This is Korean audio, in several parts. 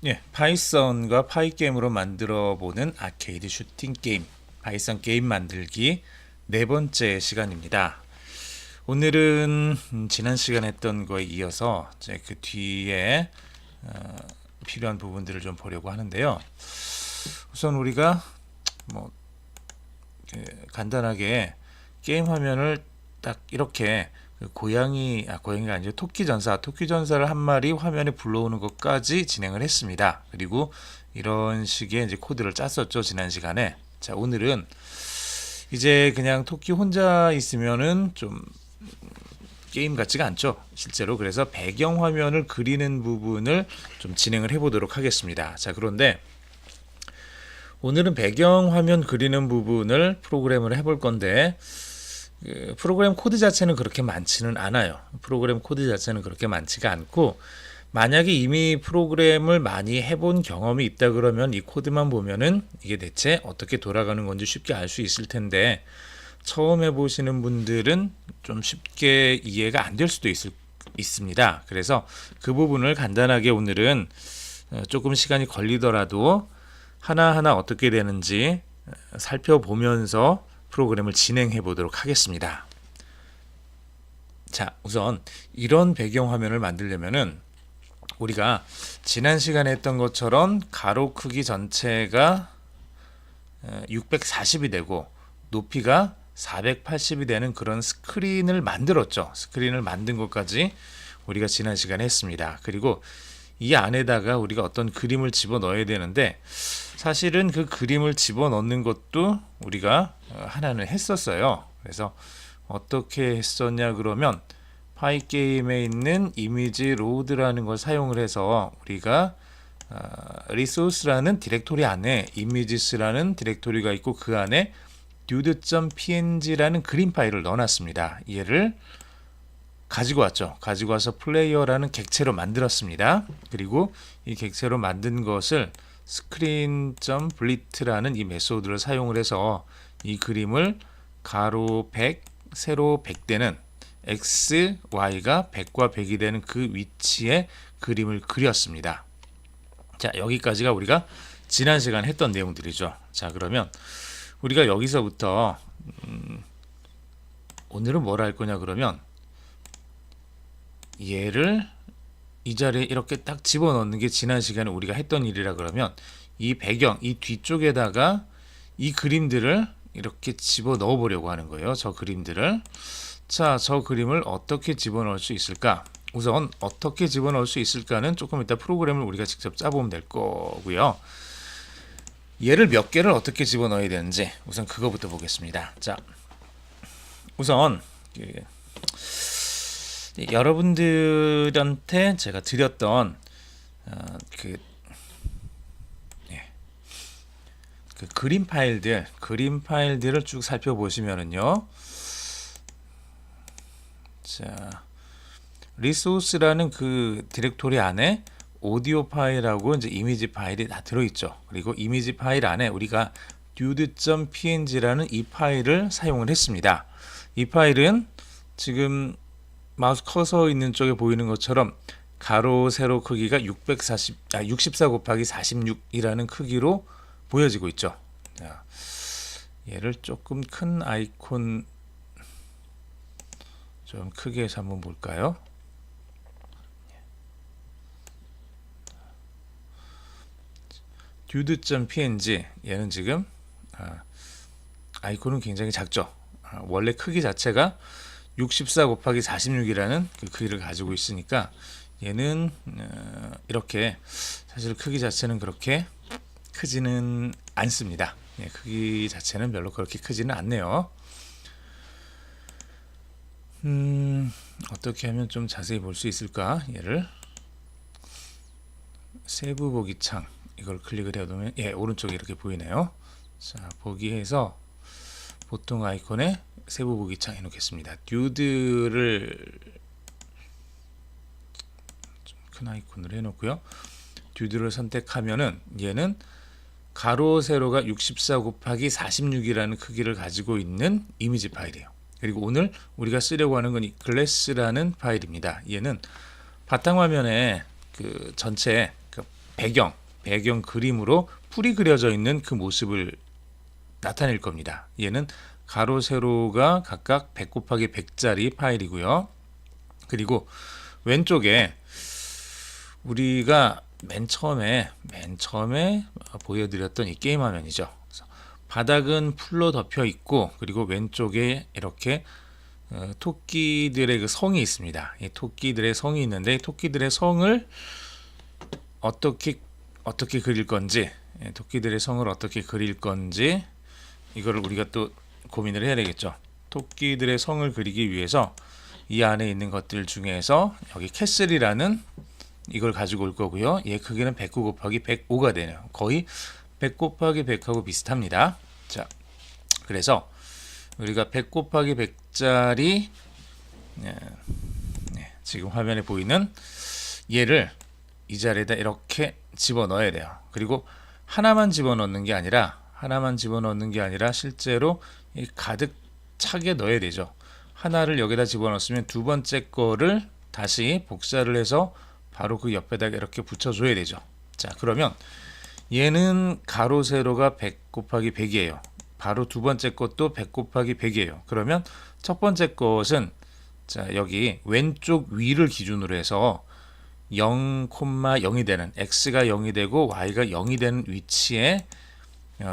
예, 파이썬과 파이게임으로 만들어 보는 아케이드 슈팅 게임, 파이썬 게임 만들기 네 번째 시간입니다. 오늘은 지난 시간에 했던 거에 이어서 이제 그 뒤에 필요한 부분들을 좀 보려고 하는데요. 우선 우리가 뭐 간단하게 게임 화면을 딱 이렇게 그 고양이가 아니죠. 토끼전사를 한 마리 화면에 불러오는 것까지 진행을 했습니다. 그리고 이런 식의 이제 코드를 짰었죠, 지난 시간에. 자, 오늘은 이제 그냥 토끼 혼자 있으면은 좀 게임 같지가 않죠, 실제로. 그래서 배경 화면을 그리는 부분을 좀 진행을 해보도록 하겠습니다. 자, 그런데 오늘은 배경 화면 그리는 부분을 프로그램을 해볼 건데, 프로그램 코드 자체는 그렇게 많지는 않아요. 프로그램 코드 자체는 그렇게 많지가 않고, 만약에 이미 프로그램을 많이 해본 경험이 있다 그러면 이 코드만 보면은 이게 대체 어떻게 돌아가는 건지 쉽게 알 수 있을 텐데, 처음 해보시는 분들은 좀 쉽게 이해가 안 될 수도 있습니다. 그래서 그 부분을 간단하게 오늘은 조금 시간이 걸리더라도 하나하나 어떻게 되는지 살펴보면서 프로그램을 진행해 보도록 하겠습니다. 자, 우선 이런 배경 화면을 만들려면은 우리가 지난 시간에 했던 것처럼 가로 크기 전체가 640이 되고 높이가 480이 되는 그런 스크린을 만들었죠. 스크린을 만든 것까지 우리가 지난 시간에 했습니다. 그리고 이 안에다가 우리가 어떤 그림을 집어넣어야 되는데, 사실은 그 그림을 집어넣는 것도 우리가 하나는 했었어요. 그래서 어떻게 했었냐 그러면 파이게임에 있는 이미지 로드라는 걸 사용을 해서 우리가 리소스라는 디렉토리 안에 이미지스라는 디렉토리가 있고 그 안에 dude.png라는 그림 파일을 넣어놨습니다. 얘를 가지고 왔죠. 가지고 와서 플레이어라는 객체로 만들었습니다. 그리고 이 객체로 만든 것을 screen.blit라는 이 메소드를 사용을 해서 이 그림을 가로 100, 세로 100되는 x, y가 100과 100이 되는 그 위치에 그림을 그렸습니다. 자, 여기까지가 우리가 지난 시간에 했던 내용들이죠. 자, 그러면 우리가 여기서부터 오늘은 뭘 할 거냐 그러면 얘를 이 자리에 이렇게 딱 집어넣는 게 지난 시간에 우리가 했던 일이라 그러면 이 배경, 이 뒤쪽에다가 이 그림들을 이렇게 집어넣어 보려고 하는 거예요. 저 그림들을. 자, 저 그림을 어떻게 집어넣을 수 있을까? 우선 어떻게 집어넣을 수 있을까는 조금 이따 프로그램을 우리가 직접 짜보면 될 거고요. 얘를 몇 개를 어떻게 집어넣어야 되는지 우선 그거부터 보겠습니다. 자, 우선 여러분들한테 제가 드렸던 그 그림 파일들을 쭉 살펴보시면은요. 자, 리소스라는 그 디렉토리 안에 오디오 파일하고 이제 이미지 파일이 다 들어있죠. 그리고 이미지 파일 안에 우리가 dude.png라는 이 파일을 사용을 했습니다. 이 파일은 지금 마우스 커서 있는 쪽에 보이는 것처럼 가로 세로 크기가 64 곱하기 46이라는 크기로 보여지고 있죠. 자, 얘를 조금 큰 아이콘 좀 크게 해서 한번 볼까요? dude.png 얘는 지금 아이콘은 굉장히 작죠. 원래 크기 자체가 64 곱하기 46이라는 그 크기를 가지고 있으니까 얘는 이렇게 사실 크기 자체는 그렇게 크지는 않습니다. 크기 자체는 별로 그렇게 크지는 않네요. 어떻게 하면 좀 자세히 볼 수 있을까? 얘를 세부 보기 창 이걸 클릭을 해두면 오른쪽에 이렇게 보이네요. 자, 보기해서 보통 아이콘에 세부 보기 창 해놓겠습니다. 듀드를 좀 큰 아이콘으로 해놓고요. 듀드를 선택하면은 얘는 가로 세로가 64 곱하기 46이라는 크기를 가지고 있는 이미지 파일이에요. 그리고 오늘 우리가 쓰려고 하는 건 이 글래스라는 파일입니다. 얘는 바탕화면에 그 전체 배경 그림으로 풀이 그려져 있는 그 모습을 나타낼 겁니다. 얘는 가로 세로가 각각 100 곱하기 100짜리 파일이고요. 그리고 왼쪽에 우리가 맨 처음에 보여드렸던 이 게임 화면이죠. 바닥은 풀로 덮여 있고, 그리고 왼쪽에 이렇게 토끼들의 그 성이 있습니다. 이 토끼들의 성이 있는데, 이 토끼들의 성을 어떻게 그릴 건지, 토끼들의 성을 어떻게 그릴 건지, 이거를 우리가 또 고민을 해야 되겠죠. 토끼들의 성을 그리기 위해서 이 안에 있는 것들 중에서 여기 캐슬이라는 이걸 가지고 올 거고요. 얘 크기는 109 곱하기 105가 되네요. 거의 100 곱하기 100하고 비슷합니다. 자, 그래서 우리가 100 곱하기 100짜리 지금 화면에 보이는 얘를 이 자리에다 이렇게 집어넣어야 돼요. 그리고 하나만 집어넣는 게 아니라 실제로 가득 차게 넣어야 되죠. 하나를 여기다 집어넣었으면 두 번째 거를 다시 복사를 해서 바로 그 옆에다가 이렇게 붙여줘야 되죠. 자, 그러면 얘는 가로 세로가 100 곱하기 100이에요. 바로 두 번째 것도 100 곱하기 100이에요. 그러면 첫 번째 것은 자, 여기 왼쪽 위를 기준으로 해서 0,0이 되는 x가 0이 되고 y가 0이 되는 위치에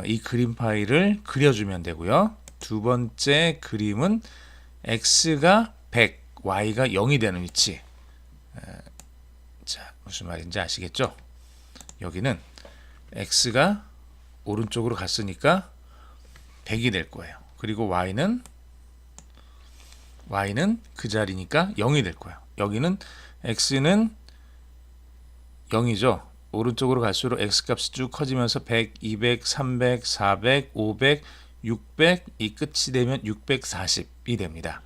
이 그림 파일을 그려주면 되고요. 두 번째 그림은 x가 100, y가 0이 되는 위치. 자, 무슨 말인지 아시겠죠? 여기는 x가 오른쪽으로 갔으니까 100이 될 거예요. 그리고 y는 그 자리니까 0이 될 거예요. 여기는 x는 0이죠. 오른쪽으로 갈수록 x값이 쭉 커지면서 100, 200, 300, 400, 500, 600, 이 끝이 되면 640이 됩니다.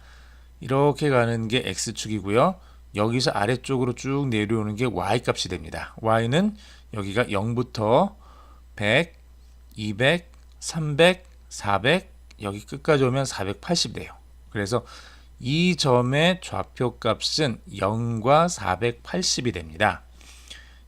이렇게 가는 게 x축이고요. 여기서 아래쪽으로 쭉 내려오는 게 y값이 됩니다. y는 여기가 0부터 100, 200, 300, 400, 여기 끝까지 오면 480 돼요. 그래서 이 점의 좌표값은 0과 480이 됩니다.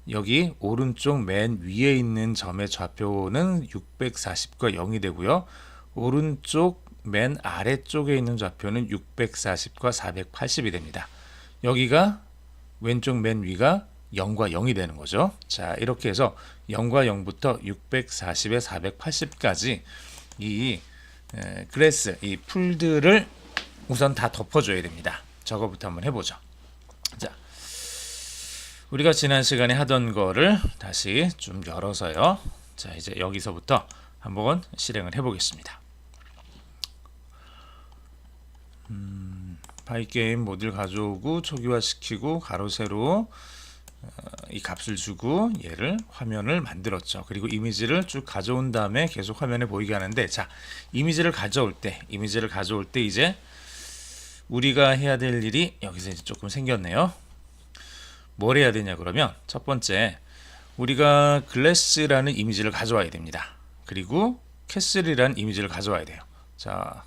여기 오른쪽 맨 위에 있는 점의 좌표는 640과 0이 되고요. 오른쪽 맨 아래쪽에 있는 좌표는 640과 480이 됩니다. 여기가 왼쪽 맨 위가 0과 0이 되는 거죠. 자, 이렇게 해서 0과 0부터 640에 480까지 이 그래스, 이 풀들을 우선 다 덮어줘야 됩니다. 저거부터 한번 해보죠. 자, 우리가 지난 시간에 하던 거를 다시 좀 열어서요. 자, 이제 여기서부터 한번 실행을 해보겠습니다. 파이게임 모듈 가져오고 초기화시키고 가로 세로 이 값을 주고 얘를 화면을 만들었죠. 그리고 이미지를 쭉 가져온 다음에 계속 화면에 보이게 하는데, 자, 이미지를 가져올 때 이제 우리가 해야 될 일이 여기서 이제 조금 생겼네요. 뭘 해야 되냐 그러면 첫 번째 우리가 글래스라는 이미지를 가져와야 됩니다. 그리고 캐슬이라는 이미지를 가져와야 돼요. 자,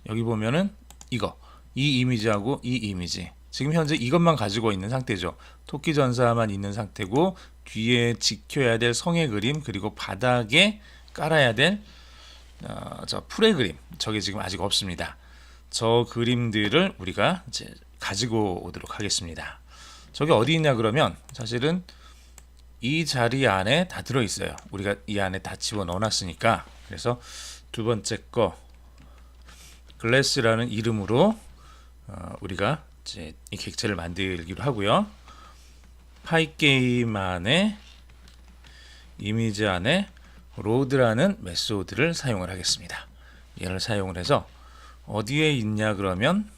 여기 보면은 이 이미지하고 이 이미지, 지금 현재 이것만 가지고 있는 상태죠. 토끼 전사만 있는 상태고 뒤에 지켜야 될 성의 그림, 그리고 바닥에 깔아야 될 저 풀의 그림, 저게 지금 아직 없습니다. 저 그림들을 우리가 이제 가지고 오도록 하겠습니다. 저게 어디 있냐 그러면 사실은 이 자리 안에 다 들어 있어요. 우리가 이 안에 다 집어 넣어 놨으니까. 그래서 두 번째 거 글래스라는 이름으로 우리가 이제 이 객체를 만들기로 하고요. 파이게임 안에 이미지 안에 로드라는 메소드를 사용을 하겠습니다. 얘를 사용을 해서 어디에 있냐 그러면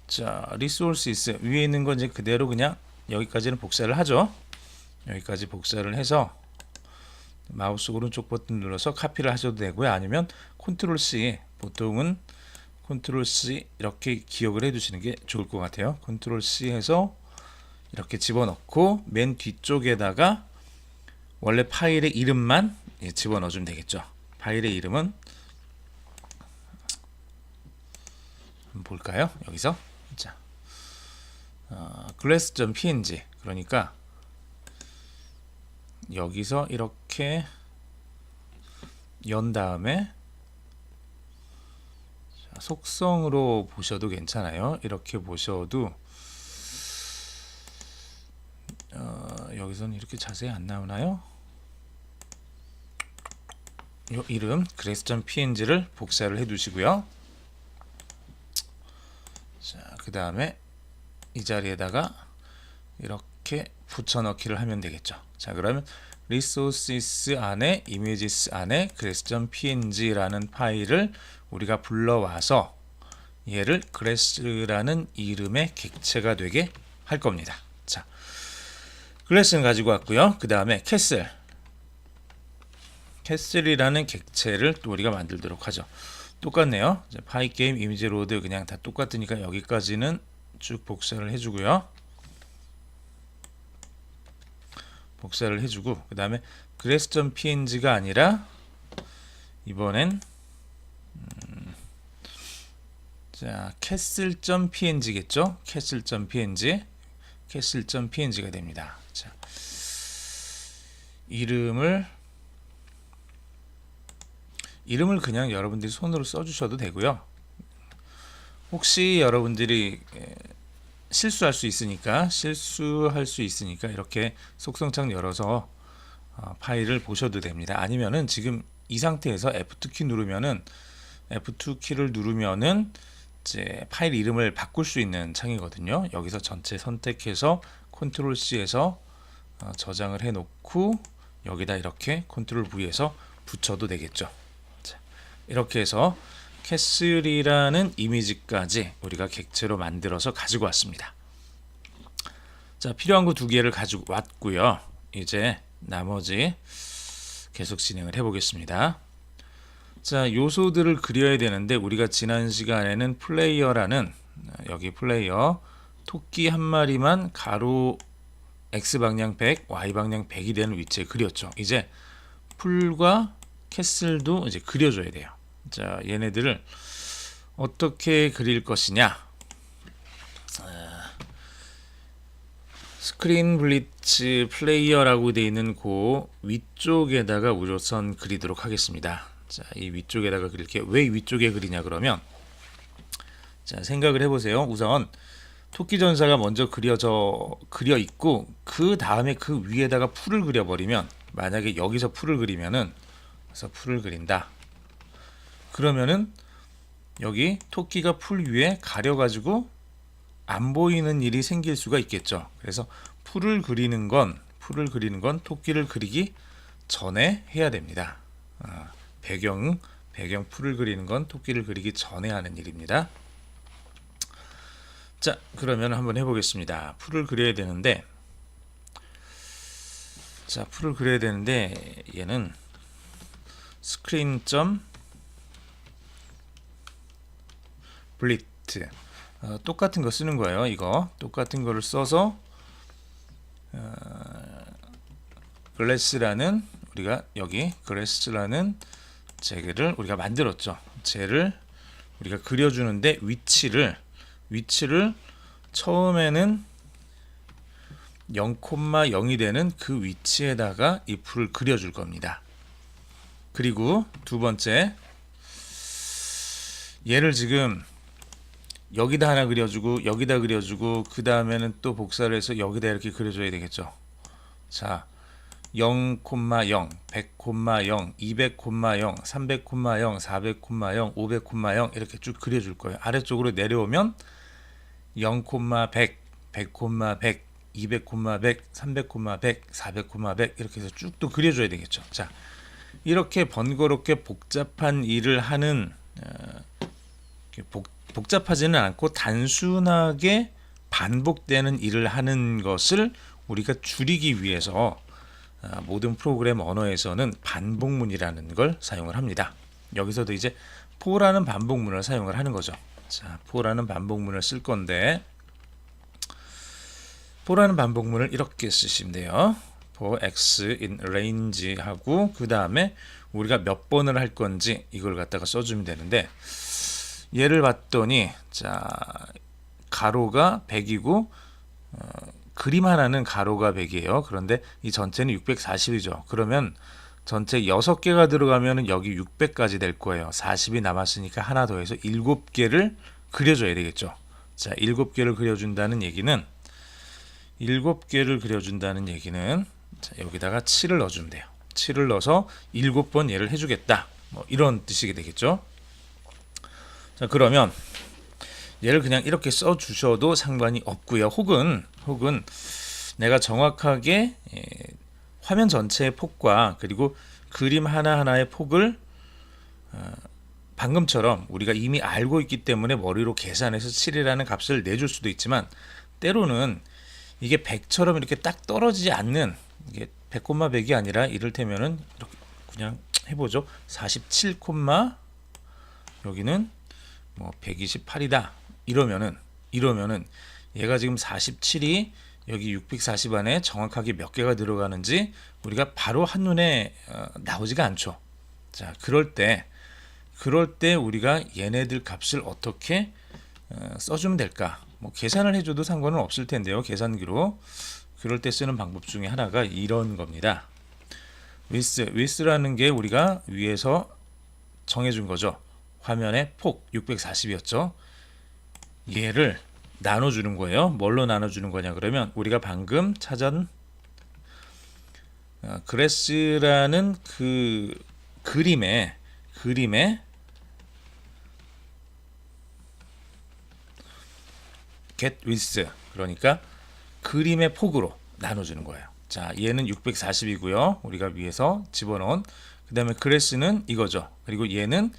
자, 리소스스 위에 있는 건 이제 그대로 그냥 여기까지는 복사를 하죠. 여기까지 복사를 해서 마우스 오른쪽 버튼 눌러서 카피를 하셔도 되고요. 아니면 컨트롤 C, 보통은 컨트롤 C 이렇게 기억을 해 두시는 게 좋을 것 같아요. 컨트롤 C 해서 이렇게 집어넣고 맨 뒤쪽에다가 원래 파일의 이름만 집어넣어 주면 되겠죠. 파일의 이름은 한번 볼까요? 여기서 자, glass.png, 그러니까 여기서 이렇게 연 다음에 속성으로 보셔도 괜찮아요. 이렇게 보셔도 여기서는 이렇게 자세히 안 나오나요? 요 이름 grace.png를 복사를 해 두시고요. 자, 그 다음에 이 자리에다가 이렇게 붙여넣기를 하면 되겠죠. 자, 그러면 resources 안에 images 안에 grace.png라는 파일을 우리가 불러와서 얘를 grace라는 이름의 객체가 되게 할 겁니다. 자, grace는 가지고 왔고요. 그 다음에 castle이라는 객체를 또 우리가 만들도록 하죠. 똑같네요. 파이게임 이미지 로드 그냥 다 똑같으니까 여기까지는 쭉 복사를 해주고요. 복사를 해주고 그 다음에 grace.png가 아니라 이번엔 자 castle.png겠죠. castle.png가 됩니다. 자, 이름을 그냥 여러분들이 손으로 써주셔도 되고요. 혹시 여러분들이 실수할 수 있으니까 이렇게 속성창 열어서 파일을 보셔도 됩니다. 아니면은 지금 이 상태에서 F2키를 누르면은 이제 파일 이름을 바꿀 수 있는 창이거든요. 여기서 전체 선택해서 컨트롤 C에서 저장을 해 놓고 여기다 이렇게 컨트롤 V에서 붙여도 되겠죠. 자, 이렇게 해서 캐슬이라는 이미지까지 우리가 객체로 만들어서 가지고 왔습니다. 자, 필요한 거 두 개를 가지고 왔고요. 이제 나머지 계속 진행을 해보겠습니다. 자, 요소들을 그려야 되는데 우리가 지난 시간에는 플레이어라는 여기 플레이어 토끼 한 마리만 가로 X방향 100, Y방향 100이 되는 위치에 그렸죠. 이제 풀과 캐슬도 이제 그려줘야 돼요. 자, 얘네들을 어떻게 그릴 것이냐. 스크린 블리츠 플레이어라고 되어 있는 그 위쪽에다가 우선 그리도록 하겠습니다. 자, 이 위쪽에다가 그릴게요. 왜 위쪽에 그리냐 그러면 자, 생각을 해보세요. 우선 토끼 전사가 먼저 그려 있고 그 다음에 그 위에다가 풀을 그려버리면 만약에 여기서 풀을 그리면은 그래서 풀을 그린다. 그러면은 여기 토끼가 풀 위에 가려가지고 안 보이는 일이 생길 수가 있겠죠. 그래서 풀을 그리는 건 토끼를 그리기 전에 해야 됩니다. 배경 풀을 그리는 건 토끼를 그리기 전에 하는 일입니다. 자, 그러면 한번 해보겠습니다. 풀을 그려야 되는데 얘는 screen.blit 똑같은 거 쓰는 거예요. 이거 똑같은 거를 써서 glass라는 우리가 여기 glass라는 재개를 우리가 만들었죠. 쟤를 우리가 그려주는데 위치를 처음에는 0,0이 되는 그 위치에다가 이 풀을 그려줄 겁니다. 그리고 두 번째 얘를 지금 여기다 하나 그려주고 여기다 그려주고 그 다음에는 또 복사를 해서 여기다 이렇게 그려줘야 되겠죠. 자, 0,0, 100,0, 200,0, 300,0, 400,0, 500,0 이렇게 쭉 그려줄 거예요. 아래쪽으로 내려오면 0,100, 100,100, 200,100, 300,100, 400,100 이렇게 해서 쭉 또 그려줘야 되겠죠. 자, 이렇게 번거롭게 복잡한 일을 하는 복잡하지는 않고 단순하게 반복되는 일을 하는 것을 우리가 줄이기 위해서 모든 프로그램 언어에서는 반복문이라는 걸 사용을 합니다. 여기서도 이제 for라는 반복문을 사용을 하는 거죠. 자, for라는 반복문을 쓸 건데 for라는 반복문을 이렇게 쓰시면 돼요. for x in range 하고 그 다음에 우리가 몇 번을 할 건지 이걸 갖다가 써주면 되는데 얘를 봤더니 자, 가로가 100이고 그림 하나는 가로가 100이에요. 그런데 이 전체는 640이죠. 그러면 전체 6개가 들어가면 여기 600까지 될 거예요. 40이 남았으니까 하나 더해서 7개를 그려줘야 되겠죠. 자, 7개를 그려준다는 얘기는 자, 여기다가 7을 넣어주면 돼요. 7을 넣어서 7번 얘를 해주겠다. 뭐 이런 뜻이 되겠죠. 자, 그러면 얘를 그냥 이렇게 써주셔도 상관이 없고요. 혹은 내가 정확하게 화면 전체의 폭과 그리고 그림 하나하나의 폭을 방금처럼 우리가 이미 알고 있기 때문에 머리로 계산해서 7이라는 값을 내줄 수도 있지만, 때로는 이게 100처럼 이렇게 딱 떨어지지 않는, 이게 100,100이 아니라 이를테면은 이렇게 그냥 해보죠. 47, 여기는 뭐 128이다. 이러면은 얘가 지금 47이 여기 640 안에 정확하게 몇 개가 들어가는지 우리가 바로 한눈에 나오지가 않죠. 자, 그럴 때 우리가 얘네들 값을 어떻게 써주면 될까? 뭐 계산을 해줘도 상관은 없을 텐데요. 계산기로. 그럴 때 쓰는 방법 중에 하나가 이런 겁니다. width라는 게 우리가 위에서 정해준 거죠. 화면의 폭 640이었죠. 얘를 나눠주는 거예요. 뭘로 나눠주는 거냐 그러면 우리가 방금 찾은 그래스라는 그 그림의 get width, 그러니까 그림의 폭으로 나눠주는 거예요. 자, 얘는 640이고요. 우리가 위에서 집어넣은, 그 다음에 그래스는 이거죠. 그리고 얘는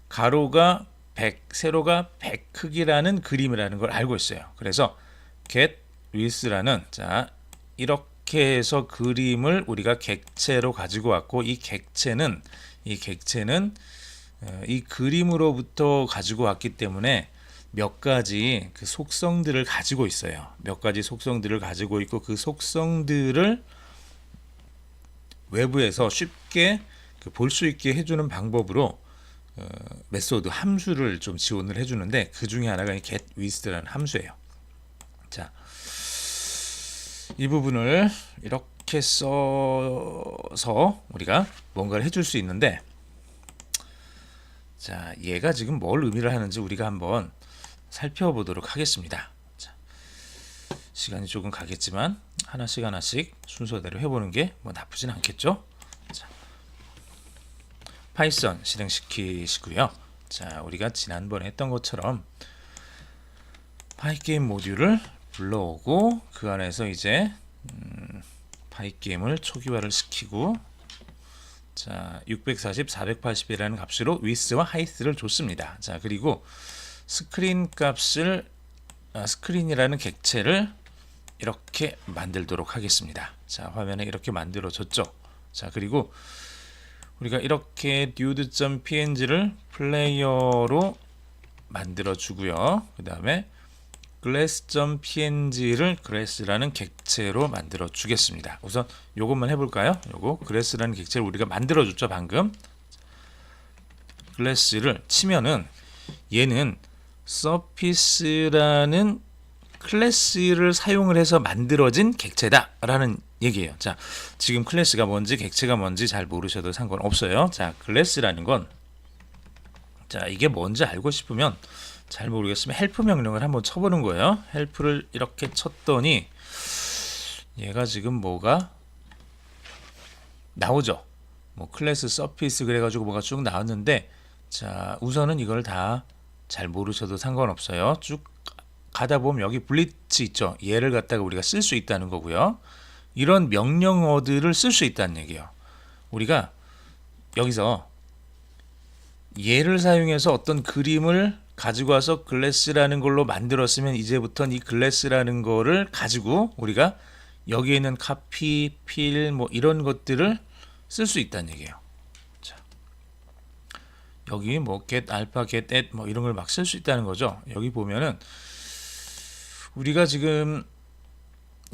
가로가 100, 세로가 100 크기라는 그림이라는 걸 알고 있어요. 그래서 get width라는, 자, 이렇게 해서 그림을 우리가 객체로 가지고 왔고, 이 객체는 이 그림으로부터 가지고 왔기 때문에 몇 가지 그 속성들을 가지고 있어요. 몇 가지 속성들을 가지고 있고, 그 속성들을 외부에서 쉽게 볼 수 있게 해주는 방법으로 메소드 함수를 좀 지원을 해주는데, 그 중에 하나가 이 get width라는 함수예요. 자, 이 부분을 이렇게 써서 우리가 뭔가를 해줄 수 있는데, 자, 얘가 지금 뭘 의미를 하는지 우리가 한번 살펴보도록 하겠습니다. 자, 시간이 조금 가겠지만 하나씩 순서대로 해보는 게 뭐 나쁘진 않겠죠. 자, 파이썬 실행시키시고요. 자, 우리가 지난번에 했던 것처럼 파이게임 모듈을 불러오고, 그 안에서 이제 파이게임을 초기화를 시키고, 자, 640, 480이라는 값으로 width와 height를 줬습니다. 자, 그리고 스크린 값을 스크린이라는 객체를 이렇게 만들도록 하겠습니다. 자, 화면에 이렇게 만들어졌죠. 자, 그리고 우리가 이렇게 dude.png를 플레이어로 만들어 주고요. 그 다음에 glass.png를 glass라는 객체로 만들어 주겠습니다. 우선 요것만 해볼까요? 요거 glass라는 객체를 우리가 만들어 줬죠, 방금. glass를 치면은 얘는 surface라는 클래스를 사용을 해서 만들어진 객체다라는 얘기예요. 자, 지금 클래스가 뭔지 객체가 뭔지 잘 모르셔도 상관없어요. 자, 클래스라는 건, 자, 이게 뭔지 알고 싶으면, 잘 모르겠으면 help 명령을 한번 쳐보는 거예요. help를 이렇게 쳤더니 얘가 지금 뭐가 나오죠. 뭐 클래스 서피스 그래가지고 뭐가 쭉 나왔는데, 자, 우선은 이걸 다 잘 모르셔도 상관없어요. 쭉 가다 보면 여기 블리츠 있죠. 얘를 갖다가 우리가 쓸 수 있다는 거고요. 이런 명령어들을 쓸 수 있다는 얘기예요. 우리가 여기서 얘를 사용해서 어떤 그림을 가지고 와서 글래스라는 걸로 만들었으면, 이제부터는 이 글래스라는 거를 가지고 우리가 여기에 있는 카피, 필, 뭐 이런 것들을 쓸 수 있다는 얘기예요. 자, 여기 뭐 get alpha, get at 뭐 이런 걸 막 쓸 수 있다는 거죠. 여기 보면은 우리가 지금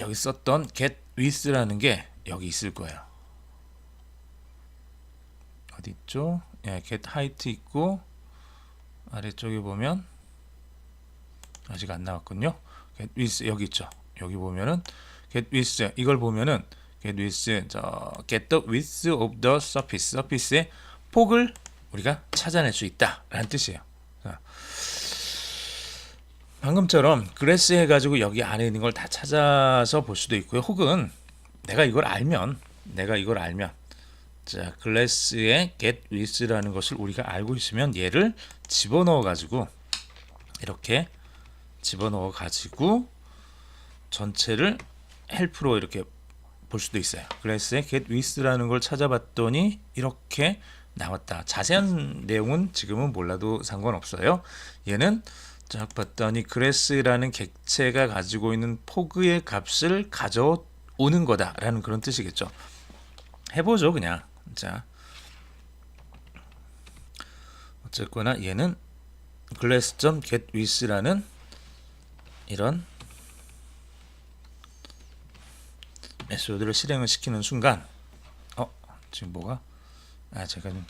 여기 썼던 get width라는 게 여기 있을 거예요. 어디 있죠? 예, get height 있고, 아래쪽에 보면 아직 안 나왔군요. get width 여기 있죠. 여기 보면은 get width 이걸 보면은 get width get the width of the surface surface의 폭을 우리가 찾아낼 수 있다라는 뜻이에요. 자, 방금처럼 grass 해가지고 여기 안에 있는 걸 다 찾아서 볼 수도 있고요. 혹은 내가 이걸 알면 자, glass의 get width라는 것을 우리가 알고 있으면 얘를 집어넣어 가지고 이렇게 집어넣어 가지고 전체를 help로 이렇게 볼 수도 있어요. glass의 get width라는 걸 찾아봤더니 이렇게 나왔다. 자세한 내용은 지금은 몰라도 상관없어요. 얘는 쫙 봤더니 glass라는 객체가 가지고 있는 폭의 값을 가져오는 거다라는 그런 뜻이겠죠. 해보죠 그냥. 자, 어쨌거나 얘는 glass.getWidth라는 이런 메소드를 실행을 시키는 순간 지금 뭐가 제가 좀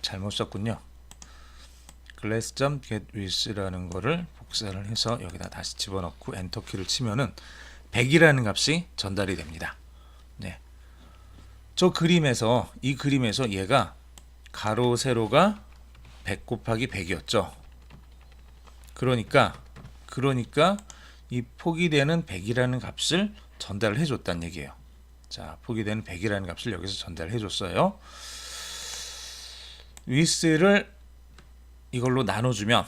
잘못 썼군요. glass.getWidth라는 거를 복사를 해서 여기다 다시 집어넣고 엔터키를 치면은 100이라는 값이 전달이 됩니다. 네. 이 그림에서 얘가 가로 세로가 100 곱하기 100이었죠. 그러니까 이 폭이 되는 100이라는 값을 전달을 해줬다는 얘기예요. 자, 폭이 되는 100이라는 값을 여기서 전달을 해줬어요. 위스를 이걸로 나눠주면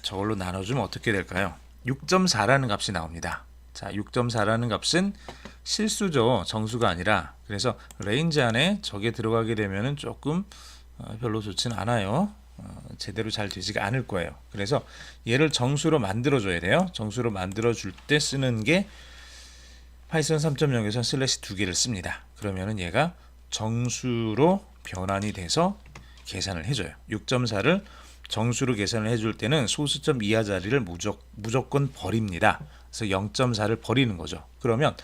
저걸로 나눠주면 어떻게 될까요? 6.4라는 값이 나옵니다. 자, 6.4라는 값은 실수죠. 정수가 아니라. 그래서 레인지 안에 저게 들어가게 되면은 조금 별로 좋지는 않아요. 제대로 잘 되지가 않을 거예요. 그래서 얘를 정수로 만들어 줘야 돼요. 정수로 만들어 줄 때 쓰는 게 파이썬 3.0에서 슬래시 2개를 씁니다. 그러면은 얘가 정수로 변환이 돼서 계산을 해줘요. 6.4를 정수로 계산을 해줄 때는 소수점 이하 자리를 무조건 버립니다. 그래서 0.4를 버리는 거죠. 그러면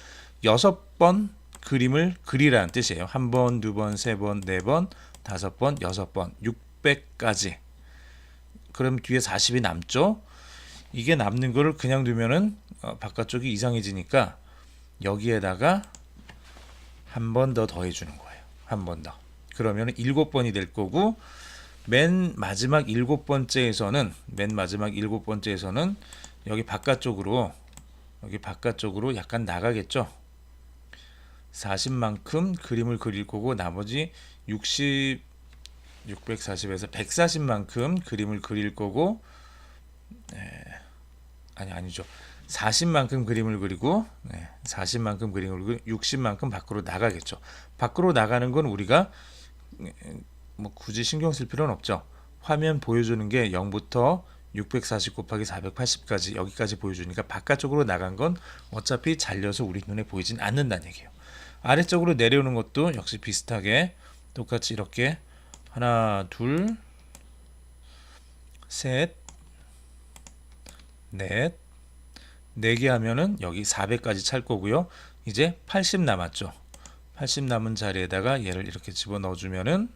6번 그림을 그리라는 뜻이에요. 1번, 2번, 3번, 4번, 5번, 6번, 600까지. 그럼 뒤에 40이 남죠. 이게 남는 거를 그냥 두면은 바깥쪽이 이상해지니까 여기에다가 한 번 더 더해주는 거예요. 한 번 더. 그러면 7번이 될 거고 맨 마지막 7번째에서는 여기 바깥쪽으로 약간 나가겠죠. 40만큼 그림을 그릴 거고 나머지 640에서 140만큼 그림을 그릴 거고 아니죠. 40만큼 그림을 그리고 40만큼 그림을 그리고 60만큼 밖으로 나가겠죠. 밖으로 나가는 건 우리가 뭐 굳이 신경 쓸 필요는 없죠. 화면 보여주는 게 0부터 640 곱하기 480까지 여기까지 보여주니까 바깥쪽으로 나간 건 어차피 잘려서 우리 눈에 보이진 않는다는 얘기예요. 아래쪽으로 내려오는 것도 역시 비슷하게 똑같이 이렇게 하나, 둘, 셋, 넷, 4개 하면은 여기 400까지 찰 거고요. 이제 80 남았죠. 80 남은 자리에다가 얘를 이렇게 집어넣어 주면은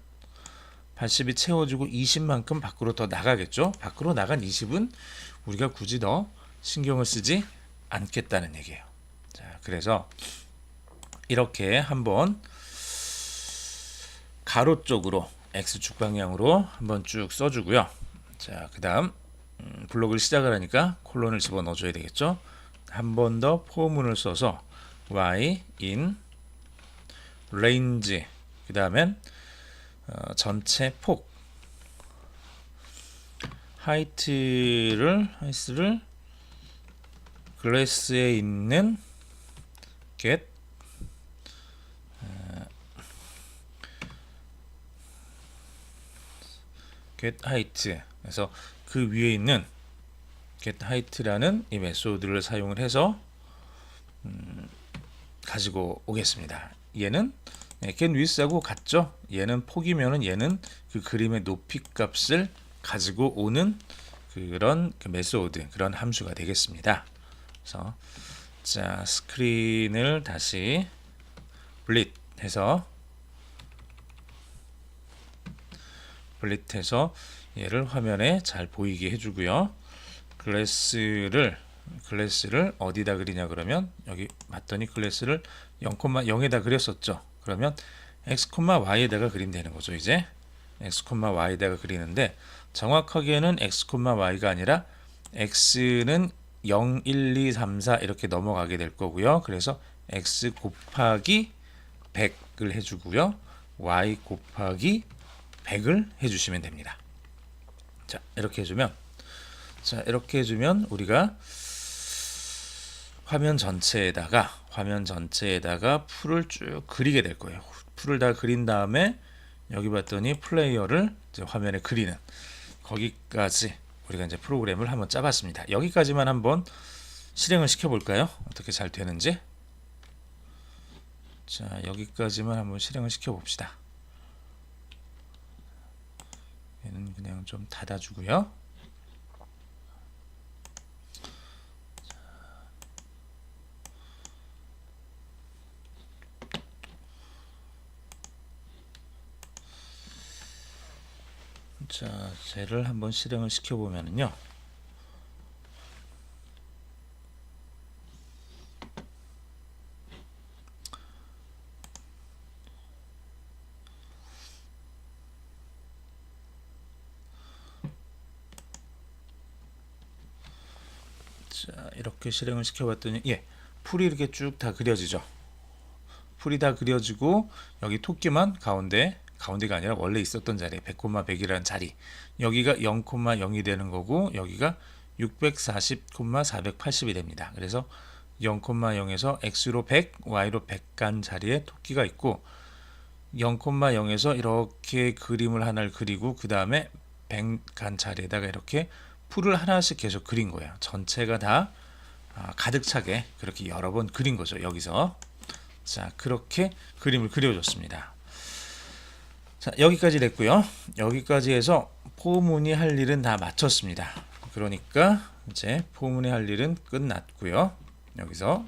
80이 채워지고 20만큼 밖으로 더 나가겠죠. 밖으로 나간 20은 우리가 굳이 더 신경을 쓰지 않겠다는 얘기예요. 자, 그래서 이렇게 한번 가로 쪽으로 X축 방향으로 한번 쭉 써주고요. 자, 그 다음 블록을 시작을 하니까 콜론을 집어넣어 줘야 되겠죠. 한 번 더 포문을 써서 y in range 그 다음엔 전체 폭 하이트를 글래스에 있는 get height 그래서 그 위에 있는 get height라는 이 메소드를 사용을 해서 가지고 오겠습니다. 얘는 get width하고 같죠. 얘는 폭이면은 얘는 그 그림의 높이 값을 가지고 오는 그런 메소드 그런 함수가 되겠습니다. 그래서 자 스크린을 다시 블릿해서 얘를 화면에 잘 보이게 해주고요. 글래스를 클래스를 어디다 그리냐 그러면 여기 봤더니 클래스를 0,0에다 그렸었죠. 그러면 x, y에다가 그리면 되는 거죠. 이제 x, y에다가 그리는데 정확하게는 x, y가 아니라 x는 0, 1, 2, 3, 4 이렇게 넘어가게 될 거고요. 그래서 x 곱하기 100을 해주고요. y 곱하기 100을 해주시면 됩니다. 자, 이렇게 해주면 우리가 화면 전체에다가 풀을 쭉 그리게 될 거예요. 풀을 다 그린 다음에 여기 봤더니 플레이어를 이제 화면에 그리는 거기까지 우리가 이제 프로그램을 한번 짜봤습니다. 여기까지만 한번 실행을 시켜볼까요? 어떻게 잘 되는지. 자, 여기까지만 한번 실행을 시켜봅시다. 얘는 그냥 좀 닫아주고요. 자, 쟤를 한번 실행을 시켜보면은요. 자, 이렇게 실행을 시켜봤더니 풀이 이렇게 쭉 다 그려지죠. 풀이 다 그려지고 여기 토끼만 가운데가 아니라 원래 있었던 자리 100,100이라는 자리 여기가 0,0이 되는 거고 여기가 640,480이 됩니다. 그래서 0,0에서 x로 100, y로 100 간 자리에 토끼가 있고 0,0에서 이렇게 그림을 하나를 그리고 그 다음에 100 간 자리에다가 이렇게 풀을 하나씩 계속 그린 거예요. 전체가 다 가득 차게 그렇게 여러 번 그린 거죠. 여기서 자, 그렇게 그림을 그려줬습니다. 자, 여기까지 됐고요. 여기까지 해서 포문이 할 일은 다 마쳤습니다. 그러니까 이제 포문이 할 일은 끝났고요. 여기서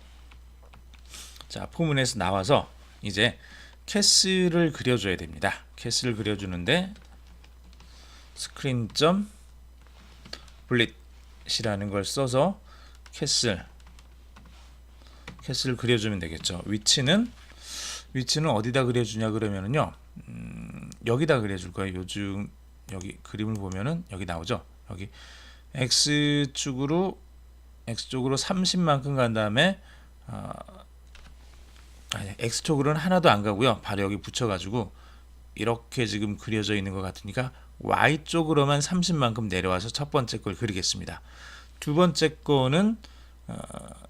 자, 포문에서 나와서 이제 캐슬을 그려줘야 됩니다. 캐슬을 그려주는데 screen.블릿이라는 걸 써서 캐슬을 그려주면 되겠죠. 위치는 어디다 그려주냐 그러면은요. 여기다 그려줄 거예요. 요즘 여기 그림을 보면은 여기 나오죠. 여기 X쪽으로 30만큼 간 다음에 X쪽으로는 하나도 안 가고요. 바로 여기 붙여가지고 이렇게 지금 그려져 있는 것 같으니까 Y쪽으로만 30만큼 내려와서 첫 번째 걸 그리겠습니다. 두 번째 거는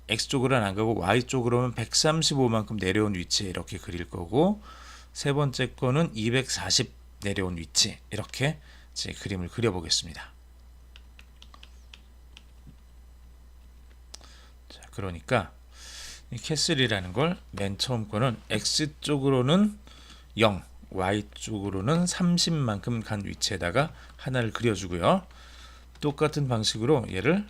X쪽으로는 안 가고 Y쪽으로는 135만큼 내려온 위치에 이렇게 그릴 거고 세 번째 거는 240 내려온 위치 이렇게 제 그림을 그려보겠습니다. 자, 그러니까 이 캐슬이라는 걸 맨 처음 거는 X쪽으로는 0 Y쪽으로는 30만큼 간 위치에다가 하나를 그려주고요. 똑같은 방식으로 얘를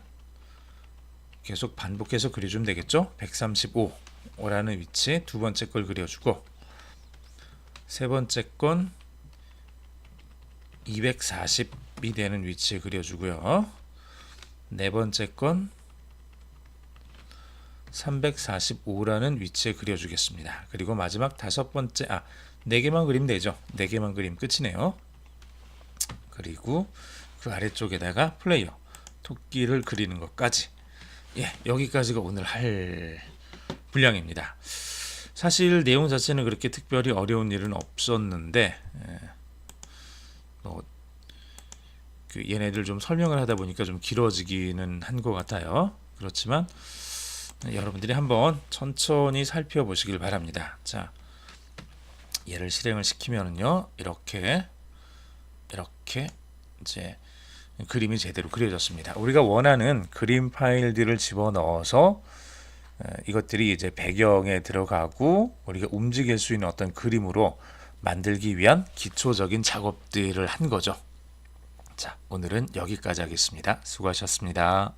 계속 반복해서 그려주면 되겠죠. 135라는 위치에 두 번째 걸 그려주고 세 번째 건 240이 되는 위치에 그려주고요. 네 번째 건 345라는 위치에 그려주겠습니다. 그리고 마지막 다섯 번째 네 개만 그리면 되죠. 네 개만 그리면 끝이네요. 그리고 그 아래쪽에다가 플레이어 토끼를 그리는 것까지 여기까지가 오늘 할 분량입니다. 사실 내용 자체는 그렇게 특별히 어려운 일은 없었는데 얘네들 좀 설명을 하다 보니까 좀 길어지기는 한 것 같아요. 그렇지만 여러분들이 한번 천천히 살펴보시길 바랍니다. 자, 얘를 실행을 시키면은요 이렇게 이제 그림이 제대로 그려졌습니다. 우리가 원하는 그림 파일들을 집어넣어서 이것들이 이제 배경에 들어가고 우리가 움직일 수 있는 어떤 그림으로 만들기 위한 기초적인 작업들을 한 거죠. 자, 오늘은 여기까지 하겠습니다. 수고하셨습니다.